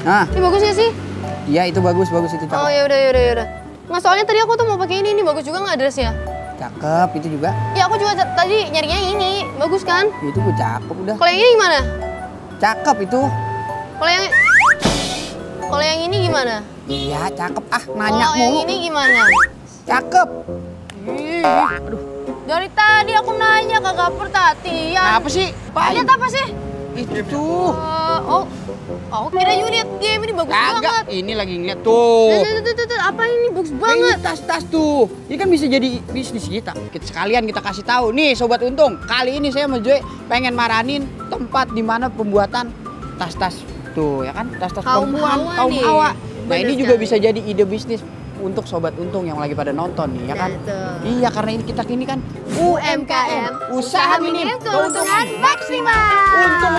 Nah. Ini bagus gak sih? Iya itu bagus itu cakep. Oh yaudah. Nggak, soalnya tadi aku tuh mau pakai ini bagus juga nggak dressnya? Cakep itu juga. Ya aku juga tadi nyarinya yang ini, bagus kan? Itu gue cakep udah. Kalau yang ini gimana? Cakep itu. Kalau yang ini gimana? Iya cakep nanya Kalau yang mulu. ini gimana? Cakep. Aduh. Dari tadi aku nanya kagak perhatian. Apa sih? Lihat apa sih? Itu tuh. Aku kira you lihat game ini bagus banget. Ini lagi ngeliat tuh. Tuh, apa ini bagus Ini banget. tas-tas tuh. Ini kan bisa jadi bisnis kita. Sekalian kita kasih tahu nih Sobat Untung. Kali ini saya sama Joy pengen maranin tempat di mana pembuatan tas-tas tuh ya kan? Tas-tas perempuan, kaum hawa. Nah, ini juga bisa jadi ide bisnis untuk Sobat Untung yang lagi pada nonton nih ya kan? Iya, karena ini kita ini kan UMKM, usaha minim keuntungan maksimal. Untung.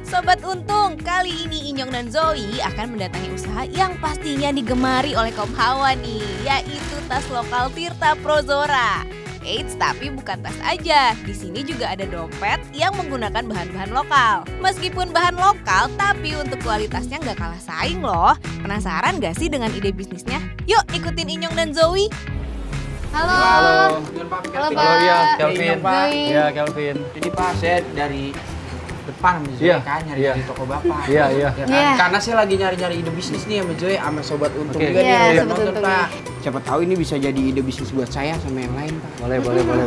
Sobat Untung, kali ini Inyong dan Zoe akan mendatangi usaha yang pastinya digemari oleh kaum hawa nih, yaitu tas lokal Tirta Prozora. Eits, tapi bukan tas aja. Di sini juga ada dompet yang menggunakan bahan-bahan lokal. Meskipun bahan lokal, tapi untuk kualitasnya nggak kalah saing loh. Penasaran nggak sih dengan ide bisnisnya? Yuk ikutin Inyong dan Zoe. Halo. Pak. Halo, Pak. Oh iya, Kelvin. Pak. Iya, Kelvin. Ini Pak, saya dari depan sama Joy kan nyari di toko Bapak. Iya. Ya kan? Iya. Karena saya lagi nyari-nyari ide bisnis nih sama Joy sama Sobat Untung Oke. juga nih Iya, yang Sobat nonton, Untung. Pak. Siapa tahu ini bisa jadi ide bisnis buat saya sama yang lain, Pak. Boleh.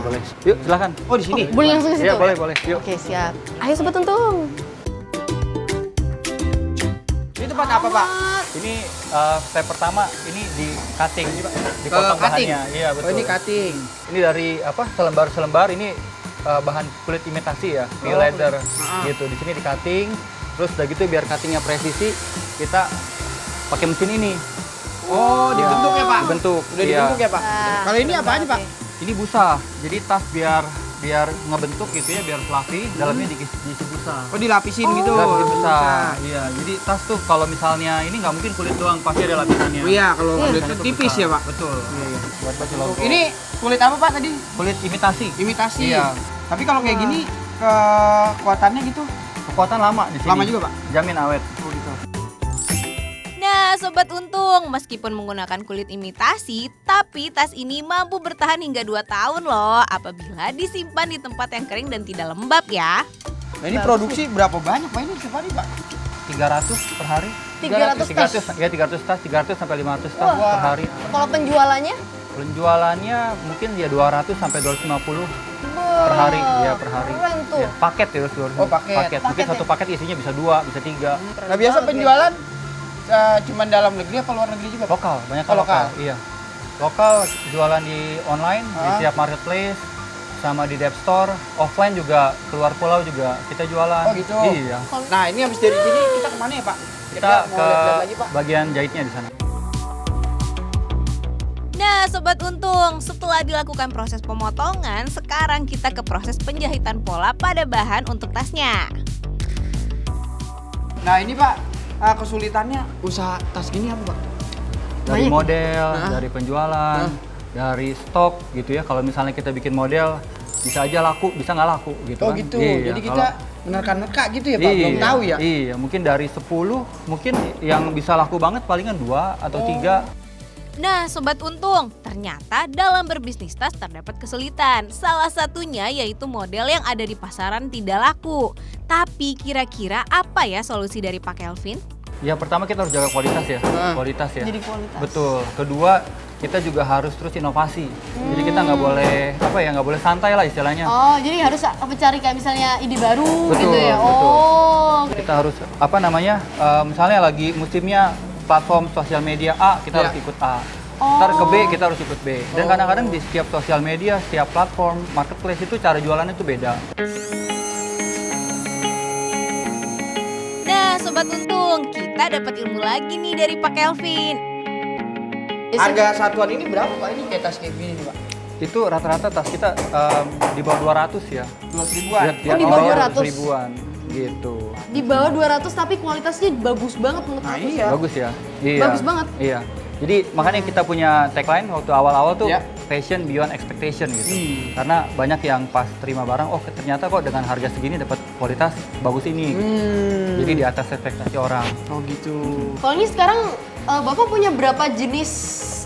Yuk, silakan. Oh, di sini. Boleh langsung ke situ? Iya, boleh. Yuk. Oke, siap. Ayo Sobat Untung. Ini tempat apa, Pak? Ini step pertama ini di cutting, dipotong Cutting? bahannya. Iya, betul. Oh, ini cutting. Ini dari selembar-selembar ini bahan kulit imitasi ya, pea leather gitu. Di sini di cutting, terus udah gitu biar cuttingnya presisi, kita pakai mesin ini. Oh, dibentuk ya, Pak? Dibentuk. Udah dibentuk ya, Pak? Kalau ini apaan, Pak? Ini busa. Jadi tas biar ngebentuk gitu ya, biar fluffy, dalamnya diisi busa. Oh, dilapisin gitu. Lapis busa. Iya, jadi tas tuh kalau misalnya ini nggak mungkin kulit doang, pasti ada lapisannya. Oh iya, kalau kulit itu Itu tipis busa. ya, Pak? Betul. Iya. Buat baju logo. Ini kulit apa, Pak, tadi? kulit imitasi. Imitasi. Iya. Tapi kalau kayak gini, kekuatannya gitu, Kekuatan lama di sini. lama juga, Pak? Jamin awet. Oh, gitu. Nah, Sobat Untung, meskipun menggunakan kulit imitasi, tapi tas ini mampu bertahan hingga 2 tahun loh apabila disimpan di tempat yang kering dan tidak lembab ya. Nah, ini produksi berapa banyak, Pak? Ini setiap hari, Pak? 300 per hari. 300 tas. 300, ya 300 tas, 300 sampai 500 tas per hari. Kalau penjualannya? Penjualannya mungkin ya 200 sampai 250 per hari, ya per hari. Keren tuh. Ya, paket ya, 250. Oh, paket. Mungkin Paket satu paket isinya bisa 2, bisa 3. Nah, biasa penjualan cuma dalam negeri apa luar negeri juga, Pak? Lokal, banyak Oh, lokal. Iya. Lokal jualan di online, di setiap marketplace, sama di Dep Store. Offline juga keluar pulau juga kita jualan. Oh, gitu? Iya. Nah, ini habis dari sini kita kemana ya, Pak? Kita mau ke lihat-lihat lagi, Pak. bagian jahitnya di sana. Nah, Sobat Untung, setelah dilakukan proses pemotongan, sekarang kita ke proses penjahitan pola pada bahan untuk tasnya. Nah, ini, Pak, kesulitannya usaha tas gini apa, Pak? Dari Banyak. model, dari penjualan, dari stok gitu ya. Kalau misalnya kita bikin model, bisa aja laku, bisa nggak laku gitu Oh, kan. gitu. Iya, Jadi kita menerka-nerka gitu ya, Pak? iya, Belum tahu ya? Iya, mungkin dari 10, mungkin yang bisa laku banget palingan 2 atau 3. Nah, Sobat Untung, ternyata dalam berbisnis tas terdapat kesulitan. Salah satunya yaitu model yang ada di pasaran tidak laku. Tapi kira-kira apa ya solusi dari Pak Kelvin? Ya pertama kita harus jaga kualitas ya, kualitas ya. Jadi kualitas. Betul. Kedua, kita juga harus terus inovasi. Jadi kita nggak boleh nggak boleh santai lah istilahnya. Oh, jadi harus cari kayak misalnya ide baru Betul, gitu ya? betul. Oh. Kita harus misalnya lagi musimnya platform sosial media A, kita harus ikut A. Ntar ke B, kita harus ikut B. Dan kadang-kadang di setiap sosial media, setiap platform, marketplace itu cara jualannya itu beda. Nah, Sobat Untung, kita dapat ilmu lagi nih dari Pak Kelvin. Harga satuan ini berapa, Pak? Ini kayak tas kayak gini nih, Pak? Itu rata-rata tas kita di bawah 200 ya. 200 ribuan? Oh, di bawah 200? ribuan gitu. Di bawah 200 tapi kualitasnya bagus banget menurut Nah, aku. iya. Bagus ya? Iya. Bagus banget. Iya. Jadi makanya kita punya tagline waktu awal-awal tuh Ya. passion beyond expectation gitu. Karena banyak yang pas terima barang, oh ternyata kok dengan harga segini dapat kualitas bagus ini. Jadi di atas ekspektasi orang. Oh gitu. Kalau ini sekarang Bapak punya berapa jenis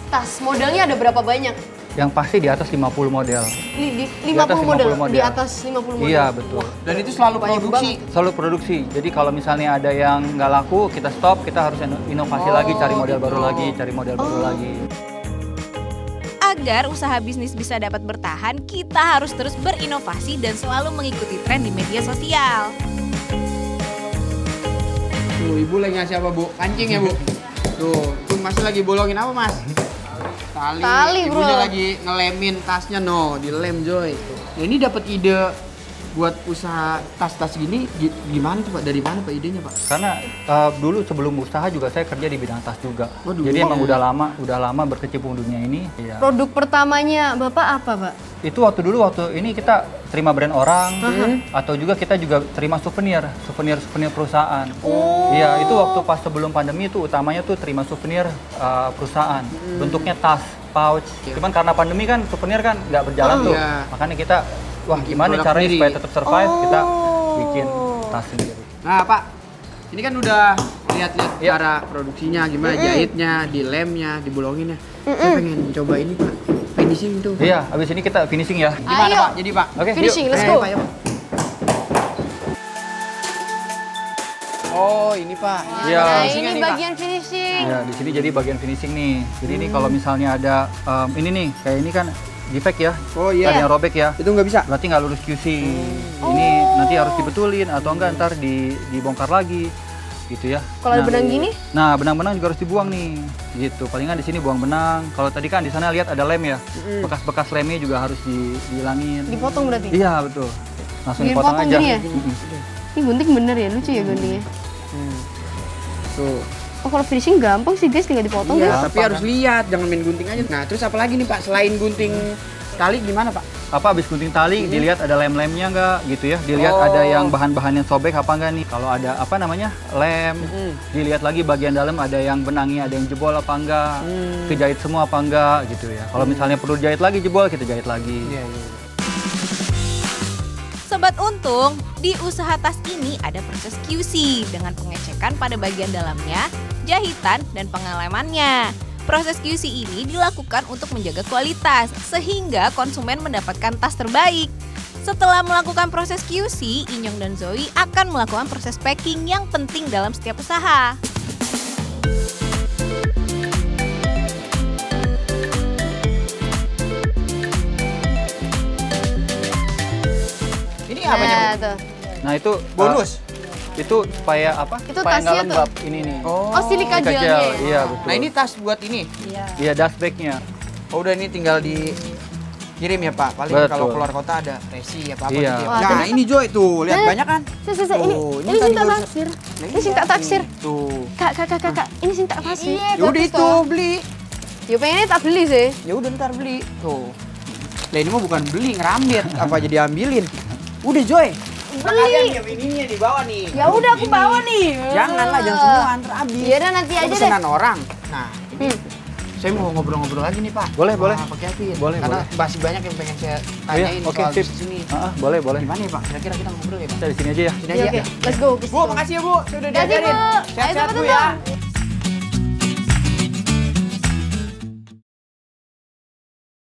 tas? Modelnya ada berapa banyak? Yang pasti di atas 50 model. Di Di atas 50 model. 50 model. Di atas 50 model. Iya betul. Dan itu selalu Banyak produksi. Selalu produksi. Jadi kalau misalnya ada yang nggak laku, kita stop, kita harus inovasi lagi, cari model baru lagi, cari model baru lagi. Agar usaha bisnis bisa dapat bertahan, kita harus terus berinovasi dan selalu mengikuti tren di media sosial. Tuh, ibu lagi ngasih apa, Bu? Kancing ya, Bu? Tuh Mas lagi bolongin apa, Mas? Tali, bro. Ibunya lagi ngelemin tasnya, dilem, Joy. Nah, ini dapat ide buat usaha tas-tas gini gimana tuh, Pak? Dari mana, Pak, idenya, Pak? Karena dulu sebelum usaha juga saya kerja di bidang tas juga. Oh, dulu. Jadi emang udah lama berkecimpung dunia ini. Iya. Produk pertamanya Bapak apa, Pak? Itu waktu ini kita terima brand orang, atau juga kita juga terima souvenir perusahaan. Iya, itu waktu pas sebelum pandemi itu utamanya tuh terima souvenir perusahaan. Bentuknya tas, pouch. Cuman karena pandemi kan souvenir kan nggak berjalan tuh. Iya. Makanya kita, wah Bikin gimana produk caranya sendiri. supaya tetap survive, kita bikin tas sendiri. Nah, Pak, ini kan udah lihat-lihat Iya. cara produksinya, gimana jahitnya, dilemnya, dibolonginnya. Saya pengen coba ini, Pak. Finishing tuh. Iya, abis ini kita finishing ya. Gimana, Ayo. Pak? Jadi, Pak. Oke, Finishing, yuk. let's go. Pak, yuk. Oh, ini, Pak. Iya. Nah, Finishingnya ini nih, Pak. bagian finishing. Ya, di sini jadi bagian finishing nih. Jadi ini kalau misalnya ada ini nih, kayak ini kan defect ya. Oh, iya. Ada yang robek ya. Itu nggak bisa? Berarti nggak lulus QC. Ini nanti harus dibetulin atau enggak ntar dibongkar lagi gitu ya. Kalau ada benang gini? Nah, benang-benang juga harus dibuang nih. Gitu. Palingan di sini buang benang. Kalau tadi kan di sana lihat ada lem ya. Bekas-bekas lemnya juga harus dihilangin. Dipotong berarti? Iya, betul. Langsung Dipotong dipotong aja. gini ya? Mm-mm. Ini gunting bener ya, lucu ya guntingnya. Tuh. Oh, kalau finishing gampang sih guys, tinggal dipotong Iya, guys. tapi harus lihat, jangan main gunting aja. Nah, terus apa lagi nih, Pak? Selain gunting tali gimana, Pak? Apa habis gunting tali dilihat ada lem-lemnya nggak gitu ya, dilihat ada yang bahan-bahan yang sobek apa enggak nih. Kalau ada apa namanya lem, dilihat lagi bagian dalam ada yang benangnya ada yang jebol apa enggak, kejahit semua apa enggak gitu ya. Kalau misalnya perlu jahit lagi jebol, kita jahit lagi. Iya. Sobat Untung, di usaha tas ini ada proses QC dengan pengecekan pada bagian dalamnya, jahitan, dan pengelemannya. Proses QC ini dilakukan untuk menjaga kualitas, sehingga konsumen mendapatkan tas terbaik. Setelah melakukan proses QC, Inyong dan Zoe akan melakukan proses packing yang penting dalam setiap usaha. Ini apanya, Bu? Nah, tuh. Nah itu Bonus? itu supaya apa? Itu supaya nggak tasnya tuh. lembab ini nih. Oh. Oh, silika Silika gelnya gel, ya? iya betul. Nah, ini tas buat ini. Iya dust bag-nya. Oh, udah ini tinggal dikirim ya, Pak. Paling Betul. kalau keluar kota ada resi apa-apa Iya. gitu ya. Wah, Nah, tadi- ini Joy tuh, lihat banyak kan? Ini Tuh, ini tadi cinta baru- taksir. Nah, Ini cinta taksir. Tuh. Kak, ini cinta taksir. Ya udah itu beli. Ya pengennya tak beli sih. Ya udah ntar beli. Tuh. Lah ini mah bukan beli, ngerambit. Apa jadi ambilin? Udah Joy. Beli. Ininya di bawah nih. Ya udah aku bawa nih. Janganlah, jangan semua antar habis. Ya udah nanti Itu aja deh. pesanan orang. Nah, ini saya mau ngobrol-ngobrol lagi nih, Pak. Boleh, boleh. Pak Kevin. Boleh, Karena boleh. masih banyak yang pengen saya Oh, iya, tanyain oke, soal sip. bisnis ini. Boleh, boleh. Gimana ya, Pak? Kira-kira kita ngobrol ya, Pak? Kita di sini aja ya. Sini Oke, aja. oke. Let's go. Bu, makasih ya, Bu. Sudah Makasih, diajarin. Bu. Sehat-sehat, Ayo, Bu cepet, ya. Bu.